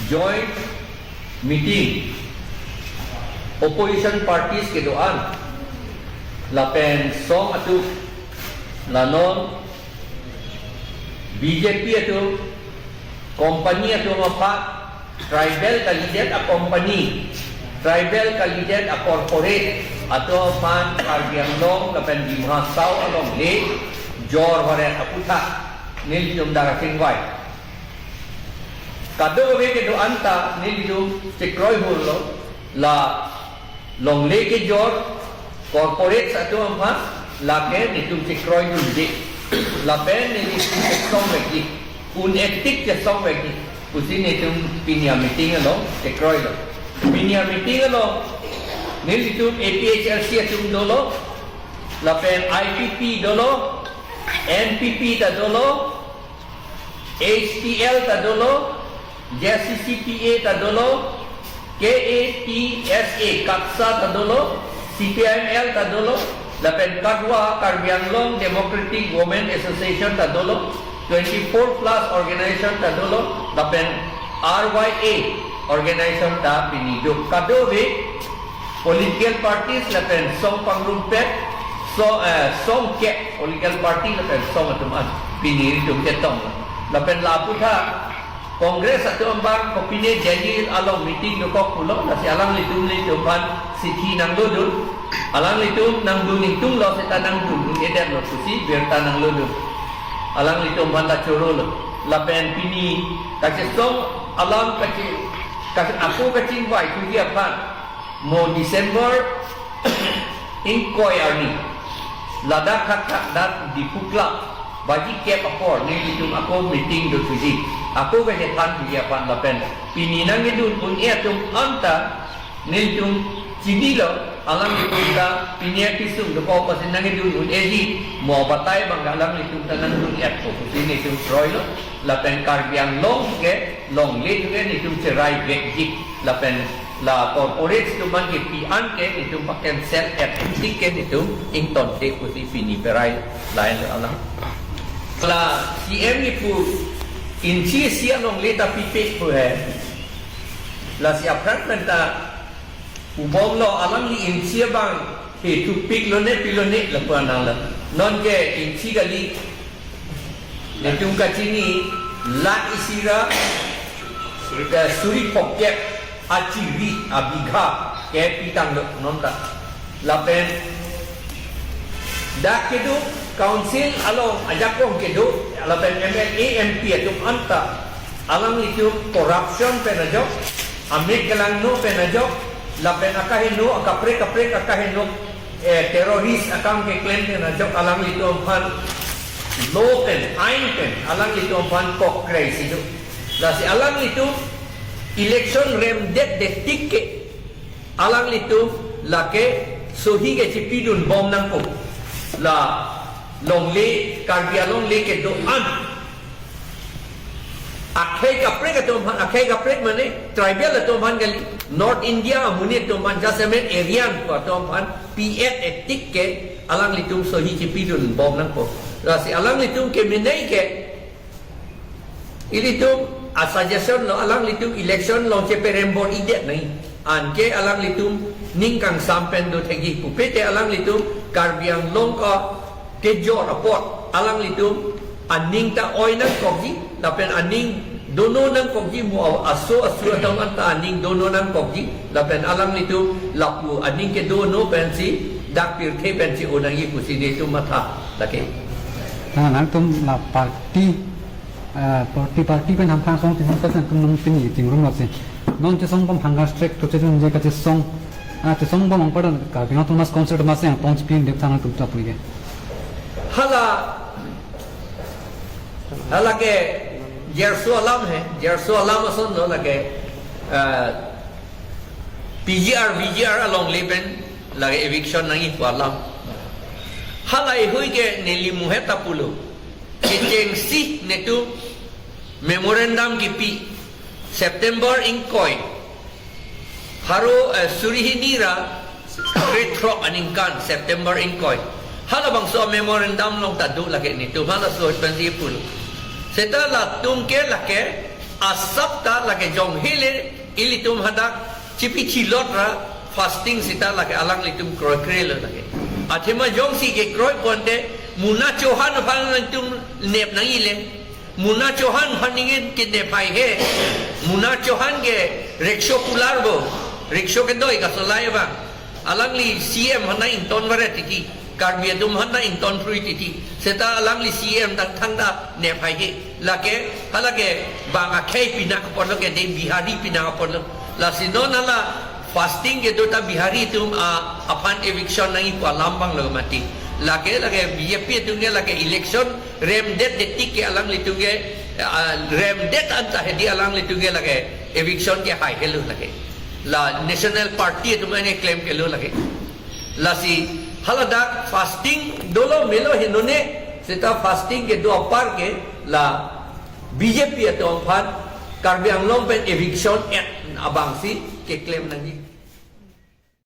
joint meeting opposition parties ke doan lapen song atu lanon BJP atu company atu mapat tribal kalidet a company tribal kalidet a corporate atau pan Karbiang Long lapen di Mahasau along le jor hore aputa nil jum dara singwai kado we ke do anta nil jum sekroi hullo la long le ke jor corporate satu amha la ke nitum sekroi dum de la pen nil song lagi un etik ke song lagi usin nitum pinia meeting along sekroi lo pinia meeting along nil itu APHRC atum dolo lapen IPP dolo NPP ta dolo HTL ta dolo JCCPA ta dolo KATSA Katsa ta dolo CPIML ta dolo lapen Kadwa Karbiang Long Democratic Women Association ta dolo 24 plus organization ta dolo lapen RYA organization ta piniduk kadobe political parties lapen song pangrumpet song ke political party lapen song atuman piniri dum ketong lapen laputha kongres atu ambang kopine jadi along meeting do kok pulo nasi alang litum li dopan sithi nang lodun alang litum nang duning tung lo seta nang dun edem lo susi berta nang lodun alang litum banda choro lo lapen pini kasi song alang kasi aku kacing vai tu dia pan mo December ingkoy arni ladak hak dat di pukla bagi ke apor ni itu aku meeting do tuji aku ke tan dia pan lapen pininang idun pun ia tum anta ni tum cindilo alam itu ta pinia kisum do ko pasin nang idun un eji mo batai bang alam itu tanang dun ia ko sini tum roilo lapen Karbiang Long ke long le ke ni tum cerai beki lapen la corporate tu man ke pian ke itu pakai sel etik ke itu ington te kusi fini perai lain alam la CM ni pu inci sia long le ta pipe pu hai la si apran menta ubom lo alam ni inci bang ke tu pik lo ne pilone la panang la non ke inci gali le tum ka chini la isira suri pokek Aciwi abigha ke pitang nonta lapen dak kedu council along ajakong kedu lapen MLA MP atum anta alang itu corruption penajok amik galang no penajok lapen akahino akapre akahino teroris akam ke claim penajok alang itu ampan law pen ain pen alang itu ampan kok crazy itu lasi alang itu election rem det tikke alang litu lake sohi ke cipidun bom nang ko la longle Karbiang Long le ke do an akhai kapre mane tribal to man gali North India amune to man jasemen area ko to man PF etik ke alang litu sohi cipidun bom nang ko la si alang litu ke menai ke ilitum a suggestion lo alang litum election lo che perembor idet nai anke alang litum ningkang sampen do thegi pupete alang litum Karbiang Long ka ke jo report alang litum aning ta oina kokji lapen aning dono nang kokji mo aso tong anta aning dono nang kokji lapen alang litum lapu aning ke dono pensi dak pir ke pensi onangi kusini tu mata lake nang tum la party party pen ham khang song tin ka san tum nung tin ting rum lase non che song bom hanga strike to che jun je ka che song che song bom angpa ka bina tumas concert ma se pons pin de tang tu ta puige hala ke jerso alam ason no lage VGR along leben lage eviction nangi alam hala hui ke neli muheta pulo Keceng si netu memorandum kipi September ingkoi haru surihinira retro aningkan September ingkoi hala bang so memorandum long tadu lagi ni tu hala so 20 seta la tungke lake asapta lagi jong hele ilitum hadak cipi cilotra fasting sita lagi alang litum kroy krelo lagi athema jong si ke kroy ponte muna chohan phang litum nep nang ile muna chohan phaningin ke ne pai he muna chohan ke rickshaw pularbo rickshaw ke doi ka solai ba alang li cm hana inton bare tiki karbi dum hana inton frui titi seta alang li cm tak thangda ne pai he lake halake banga khei pina ko porlo ke de bihari pina ko porlo la sinona la fasting ke dota bihari tum apan eviction nai pa lambang lo mati lake bjp tunge lake election rem det detik ke alang li tunge rem det anta he di alang li tunge lake eviction ke hai hello lake la national party tumane claim ke lo lake la si halada fasting dolo melo hinone seta fasting ke do apar ke la BJP atau Karbi Anglong pen eviction at abangsi ke claim nangi